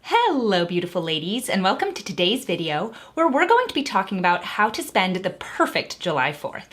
Hello beautiful ladies, and welcome to today's video where we're going to be talking about how to spend the perfect July 4th.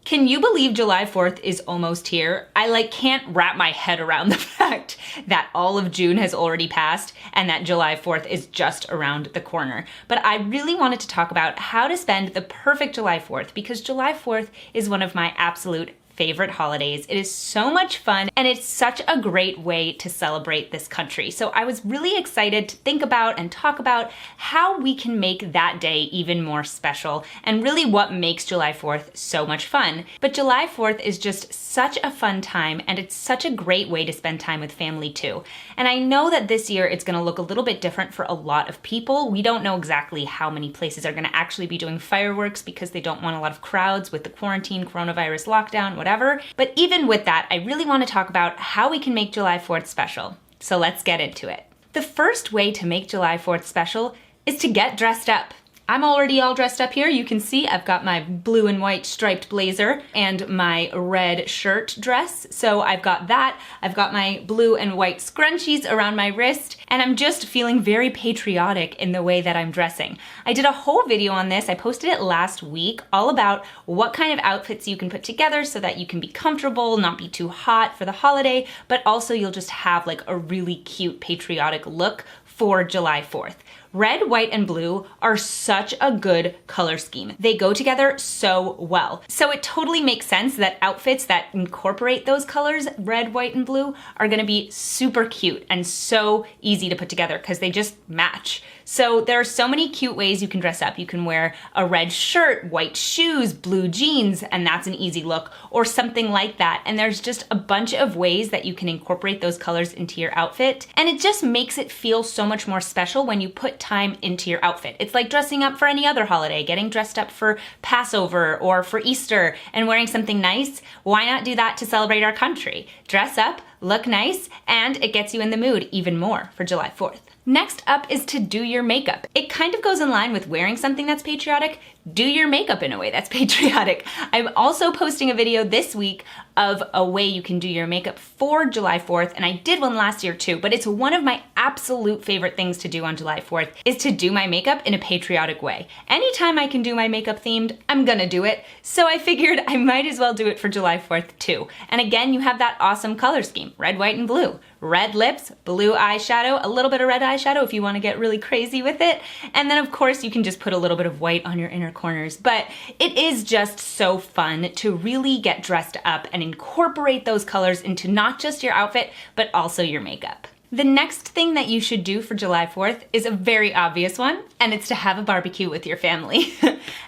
Can you believe July 4th is almost here? I can't wrap my head around the fact that all of June has already passed and that July 4th is just around the corner. But I really wanted to talk about how to spend the perfect July 4th because July 4th is one of my absolute favorite holidays. It is so much fun and it's such a great way to celebrate this country. So I was really excited to think about and talk about how we can make that day even more special and really what makes July 4th so much fun. But July 4th is just such a fun time and it's such a great way to spend time with family too. And I know that this year it's going to look a little bit different for a lot of people. We don't know exactly how many places are going to actually be doing fireworks because they don't want a lot of crowds with the quarantine, coronavirus lockdown, whatever. But even with that, I really want to talk about how we can make July 4th special. So let's get into it. The first way to make July 4th special is to get dressed up. I'm already all dressed up here. You can see I've got my blue and white striped blazer and my red shirt dress. So I've got that. I've got my blue and white scrunchies around my wrist, and I'm just feeling very patriotic in the way that I'm dressing. I did a whole video on this. I posted it last week, all about what kind of outfits you can put together so that you can be comfortable, not be too hot for the holiday, but also you'll just have like a really cute patriotic look for July 4th. Red, white, and blue are such a good color scheme. They go together so well. So it totally makes sense that outfits that incorporate those colors, red, white, and blue, are gonna be super cute and so easy to put together because they just match. So there are so many cute ways you can dress up. You can wear a red shirt, white shoes, blue jeans, and that's an easy look, or something like that. And there's just a bunch of ways that you can incorporate those colors into your outfit. And it just makes it feel so much more special when you put time into your outfit. It's like dressing up for any other holiday, getting dressed up for Passover or for Easter and wearing something nice. Why not do that to celebrate our country? Dress up, look nice, and it gets you in the mood even more for July 4th. Next up is to do your makeup. It kind of goes in line with wearing something that's patriotic. Do your makeup in a way that's patriotic. I'm also posting a video this week of a way you can do your makeup for July 4th, and I did one last year too, but it's one of my absolute favorite things to do on July 4th is to do my makeup in a patriotic way. Anytime I can do my makeup themed, I'm gonna do it, so I figured I might as well do it for July 4th too. And again, you have that awesome color scheme, red, white, and blue. Red lips, blue eyeshadow, a little bit of red eyeshadow if you want to get really crazy with it. And then of course you can just put a little bit of white on your inner corners. But it is just so fun to really get dressed up and incorporate those colors into not just your outfit, but also your makeup. The next thing that you should do for July 4th is a very obvious one, and it's to have a barbecue with your family.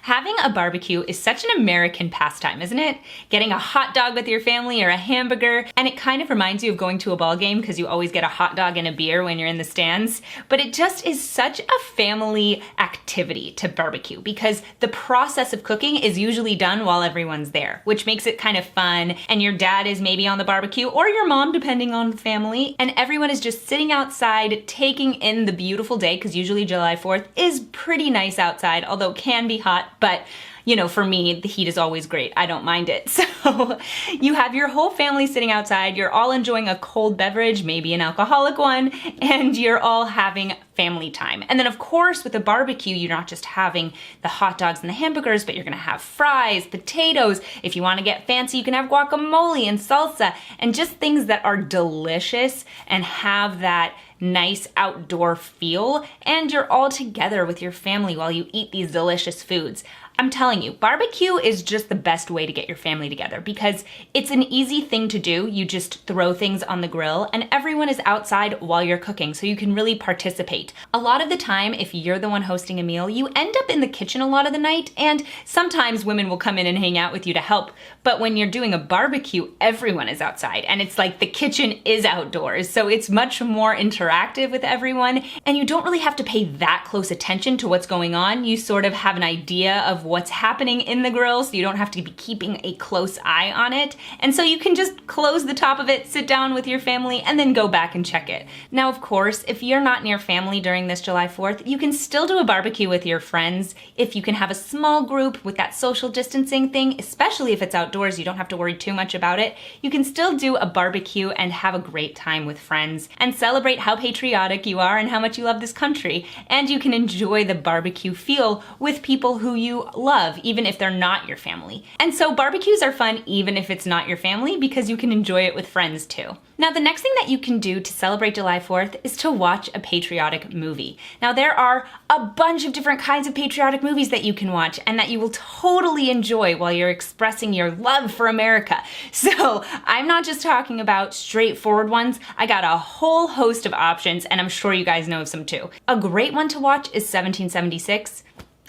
Having a barbecue is such an American pastime, isn't it? Getting a hot dog with your family or a hamburger, and it kind of reminds you of going to a ball game because you always get a hot dog and a beer when you're in the stands. But it just is such a family activity to barbecue because the process of cooking is usually done while everyone's there, which makes it kind of fun, and your dad is maybe on the barbecue or your mom, depending on the family, and everyone is just sitting outside taking in the beautiful day because usually July 4th is pretty nice outside, although it can be hot, but you know, for me, the heat is always great. I don't mind it. So you have your whole family sitting outside, you're all enjoying a cold beverage, maybe an alcoholic one, and you're all having family time. And then of course, with a barbecue, you're not just having the hot dogs and the hamburgers, but you're gonna have fries, potatoes. If you wanna get fancy, you can have guacamole and salsa and just things that are delicious and have that nice outdoor feel, and you're all together with your family while you eat these delicious foods. I'm telling you, barbecue is just the best way to get your family together because it's an easy thing to do. You just throw things on the grill and everyone is outside while you're cooking, so you can really participate. A lot of the time, if you're the one hosting a meal, you end up in the kitchen a lot of the night, and sometimes women will come in and hang out with you to help. But when you're doing a barbecue, everyone is outside and it's like the kitchen is outdoors. So it's much more interactive with everyone, and you don't really have to pay that close attention to what's going on. You sort of have an idea of what's happening in the grill, so you don't have to be keeping a close eye on it. And so you can just close the top of it, sit down with your family, and then go back and check it. Now, of course, if you're not near family during this July 4th, you can still do a barbecue with your friends. If you can have a small group with that social distancing thing, especially if it's outdoors, you don't have to worry too much about it. You can still do a barbecue and have a great time with friends and celebrate how patriotic you are and how much you love this country. And you can enjoy the barbecue feel with people who you love, even if they're not your family. And so barbecues are fun even if it's not your family, because you can enjoy it with friends too. Now, the next thing that you can do to celebrate July 4th is to watch a patriotic movie. Now, there are a bunch of different kinds of patriotic movies that you can watch and that you will totally enjoy while you're expressing your love for America. So I'm not just talking about straightforward ones. I got a whole host of options, and I'm sure you guys know of some too. A great one to watch is 1776.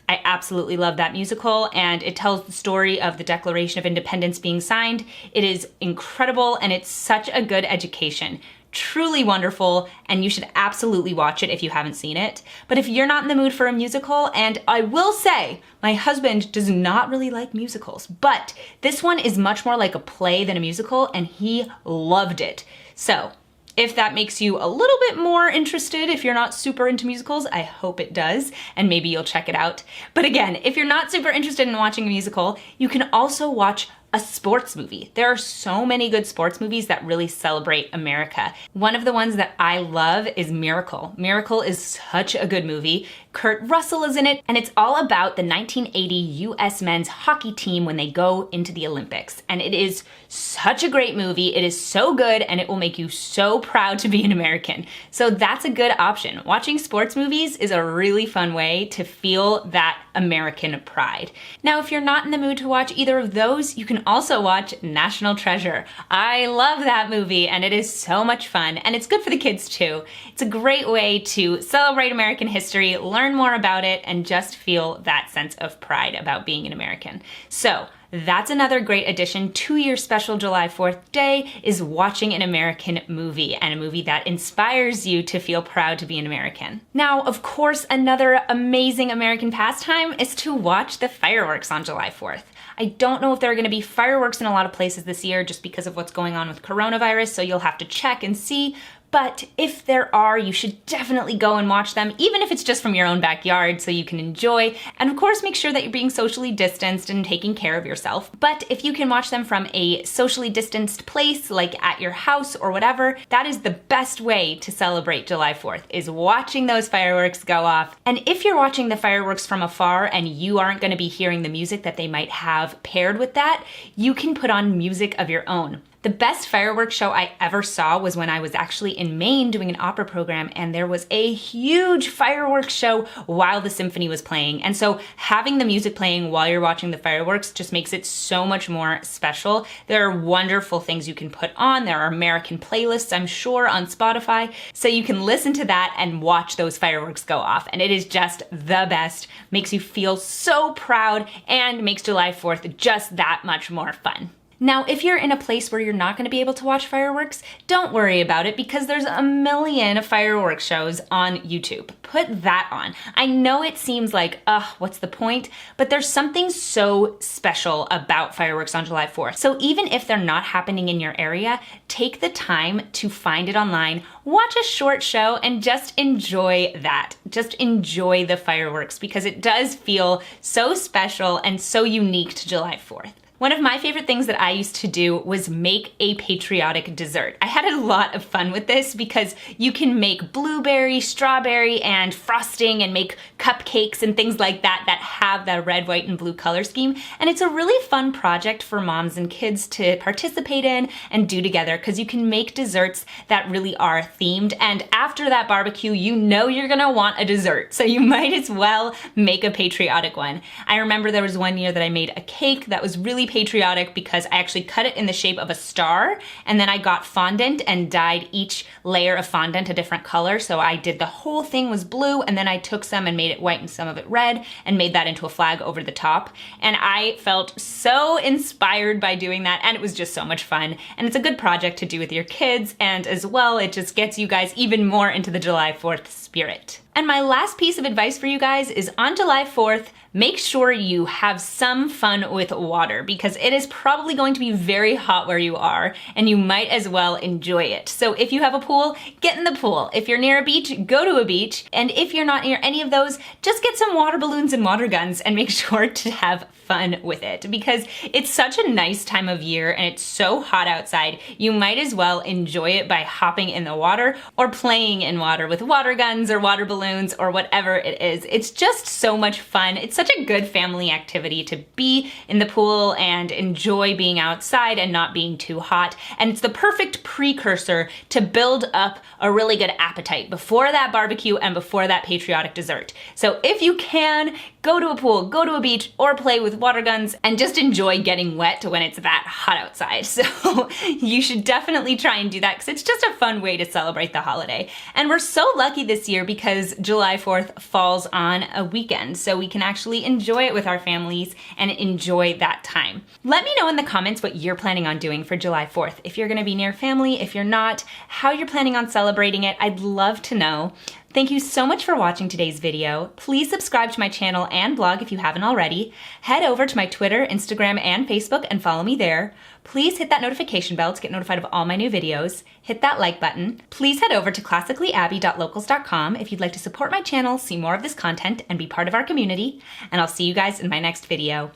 I absolutely love that musical, and it tells the story of the Declaration of Independence being signed. It is incredible, and it's such a good education. Truly wonderful, and you should absolutely watch it if you haven't seen it. But if you're not in the mood for a musical, and I will say, my husband does not really like musicals, but this one is much more like a play than a musical, and he loved it. So, if that makes you a little bit more interested, if you're not super into musicals, I hope it does, and maybe you'll check it out. But again, if you're not super interested in watching a musical, you can also watch a sports movie. There are so many good sports movies that really celebrate America. One of the ones that I love is Miracle. Miracle is such a good movie. Kurt Russell is in it, and it's all about the 1980 US men's hockey team when they go into the Olympics. And it is such a great movie. It is so good, and it will make you so proud to be an American. So that's a good option. Watching sports movies is a really fun way to feel that American pride. Now, if you're not in the mood to watch either of those, you can also watch National Treasure. I love that movie, and it is so much fun, and it's good for the kids too. It's a great way to celebrate American history, learn more about it, and just feel that sense of pride about being an American. So that's another great addition to your special July 4th day, is watching an American movie, and a movie that inspires you to feel proud to be an American. Now, of course, another amazing American pastime is to watch the fireworks on July 4th. I don't know if there are going to be fireworks in a lot of places this year just because of what's going on with coronavirus, so you'll have to check and see. But if there are, you should definitely go and watch them, even if it's just from your own backyard, so you can enjoy. And of course, make sure that you're being socially distanced and taking care of yourself. But if you can watch them from a socially distanced place, like at your house or whatever, that is the best way to celebrate July 4th, is watching those fireworks go off. And if you're watching the fireworks from afar and you aren't going to be hearing the music that they might have paired with that, you can put on music of your own. The best fireworks show I ever saw was when I was actually in Maine doing an opera program, and there was a huge fireworks show while the symphony was playing. And so having the music playing while you're watching the fireworks just makes it so much more special. There are wonderful things you can put on. There are American playlists, I'm sure, on Spotify. So you can listen to that and watch those fireworks go off. And it is just the best. Makes you feel so proud and makes July 4th just that much more fun. Now, if you're in a place where you're not going to be able to watch fireworks, don't worry about it, because there's a million fireworks shows on YouTube. Put that on. I know it seems like, what's the point? But there's something so special about fireworks on July 4th. So even if they're not happening in your area, take the time to find it online, watch a short show, and just enjoy that. Just enjoy the fireworks, because it does feel so special and so unique to July 4th. One of my favorite things that I used to do was make a patriotic dessert. I had a lot of fun with this because you can make blueberry, strawberry, and frosting, and make cupcakes and things like that that have that red, white, and blue color scheme. And it's a really fun project for moms and kids to participate in and do together, because you can make desserts that really are themed. And after that barbecue, you know you're gonna want a dessert. So you might as well make a patriotic one. I remember there was one year that I made a cake that was really patriotic because I actually cut it in the shape of a star, and then I got fondant and dyed each layer of fondant a different color. So I did the whole thing was blue, and then I took some and made it white and some of it red and made that into a flag over the top. And I felt so inspired by doing that, and it was just so much fun. And it's a good project to do with your kids, and as well, it just gets you guys even more into the July 4th spirit. And my last piece of advice for you guys is on July 4th, make sure you have some fun with water because it is probably going to be very hot where you are and you might as well enjoy it. So if you have a pool, get in the pool. If you're near a beach, go to a beach. And if you're not near any of those, just get some water balloons and water guns and make sure to have fun with it because it's such a nice time of year and it's so hot outside. You might as well enjoy it by hopping in the water or playing in water with water guns or water balloons or whatever it is. It's just so much fun. It's such a good family activity to be in the pool and enjoy being outside and not being too hot. And it's the perfect precursor to build up a really good appetite before that barbecue and before that patriotic dessert. So if you can, go to a pool, go to a beach, or play with water guns and just enjoy getting wet when it's that hot outside. So you should definitely try and do that because it's just a fun way to celebrate the holiday. And we're so lucky this year because July 4th falls on a weekend, so we can actually enjoy it with our families and enjoy that time. Let me know in the comments what you're planning on doing for July 4th. If you're gonna be near family, if you're not, how you're planning on celebrating it. I'd love to know. Thank you so much for watching today's video. Please subscribe to my channel and blog if you haven't already. Head over to my Twitter, Instagram, and Facebook and follow me there. Please hit that notification bell to get notified of all my new videos. Hit that like button. Please head over to classicallyabbey.locals.com if you'd like to support my channel, see more of this content, and be part of our community. And I'll see you guys in my next video.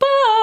Bye!